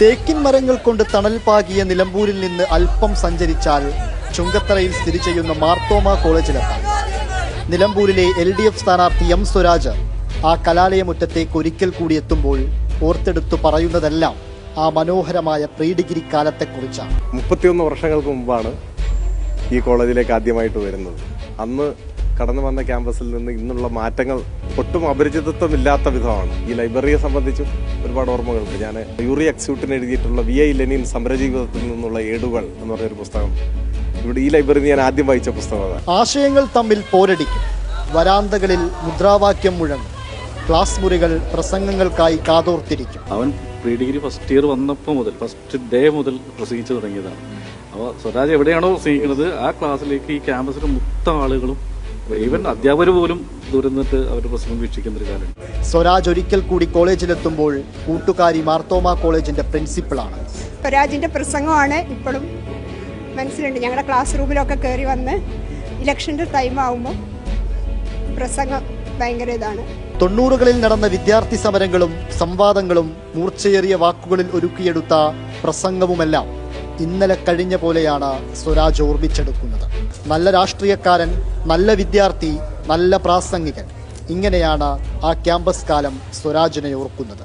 തേക്കിൻ മരങ്ങൾ കൊണ്ട് തണൽ പാകിയ നിലമ്പൂരിൽ നിന്ന് അല്പം സഞ്ചരിച്ചാൽ ചുങ്കത്തറയിൽ സ്ഥിതി ചെയ്യുന്ന മാർത്തോമ കോളേജിലെത്താം. നിലമ്പൂരിലെ LDF സ്ഥാനാർത്ഥി M. സ്വരാജ് ആ കലാലയമുറ്റത്തേക്ക് ഒരിക്കൽ കൂടി എത്തുമ്പോൾ ഓർത്തെടുത്തു പറയുന്നതെല്ലാം ആ മനോഹരമായ പ്രീ ഡിഗ്രി കാലത്തെക്കുറിച്ചാണ്. 31 വർഷങ്ങൾക്ക് മുമ്പാണ് ഈ കോളേജിലേക്ക് ആദ്യമായിട്ട് വരുന്നത്. അന്ന് കടന്നു വന്ന ക്യാമ്പസിൽ നിന്ന് ഇന്നുള്ള മാറ്റങ്ങൾ ഒട്ടും അപരിചിതത്വമില്ലാത്ത വിധമാണ്. ഈ ലൈബ്രറിയെ സംബന്ധിച്ചും ഒരുപാട് ഓർമ്മകളുണ്ട്. ഞാൻ യൂറി അക്സ്യൂട്ടിന് എഴുതിയിട്ടുള്ള VI ലെനിൻ സമരജീവിതത്തിൽ നിന്നുള്ള ഏടുകൾ എന്ന് പറഞ്ഞൊരു പുസ്തകം ഇവിടെ ഈ ലൈബ്രറിയിൽ ഞാൻ ആദ്യം വായിച്ച പുസ്തകമാണ്. ആശയങ്ങൾ തമ്മിൽ പോരടിക്കും, വരാന്തകളിൽ മുദ്രാവാക്യം മുഴങ്ങും, ക്ലാസ് മുറികൾ പ്രസംഗങ്ങൾക്കായി കാതോർത്തിരിക്കും. അവൻ പ്രീ ഡിഗ്രി ഫസ്റ്റ് ഇയർ വന്നപ്പോൾ മുതൽ ഫസ്റ്റ് ഡേ മുതൽ പ്രസംഗിച്ചു തുടങ്ങിയതാണ്. അപ്പോൾ സ്വരാജ് എവിടെയാണോ പ്രസംഗിക്കുന്നത് ആ ക്ലാസ്സിലേക്ക് ഈ ക്യാമ്പസിലെ മൊത്തം ആളുകളും ഈവൻ അധ്യാപകർ പോലും ദൂരന്നിട്ട് അവർ പ്രസംഗം വീക്ഷിക്കുന്ന ഒരു കാലം. സ്വരാജ് ഒരിക്കൽ കൂടി കോളേജിലെത്തുമ്പോൾ കൂട്ടുകാരി മാർത്തോമ കോളേജിന്റെ പ്രിൻസിപ്പളാണ്. സ്വരാജിന്റെ പ്രസംഗമാണ് ഇപ്പോഴും മനസ്സിലുണ്ട്. ഞങ്ങളുടെ ക്ലാസ് റൂമിലൊക്കെ കയറി വന്ന് ഇലക്ഷൻ്റെ ടൈം ആകുമ്പോൾ പ്രസംഗം ഭയങ്കര ഇതാണ്. 90കളിൽ നടന്ന വിദ്യാർത്ഥി സമരങ്ങളും സംവാദങ്ങളും മൂർച്ചയേറിയ വാക്കുകളിൽ ഒരുക്കിയെടുത്ത പ്രസംഗവുമെല്ലാം ഇന്നലെ കഴിഞ്ഞ പോലെയാണ് സ്വരാജ് ഓർമ്മിച്ചെടുക്കുന്നത്. നല്ല രാഷ്ട്രീയക്കാരൻ, നല്ല വിദ്യാർത്ഥി, നല്ല പ്രാസംഗികൻ, ഇങ്ങനെയാണ് ആ ക്യാമ്പസ് കാലം സ്വരാജിനെ ഓർക്കുന്നത്.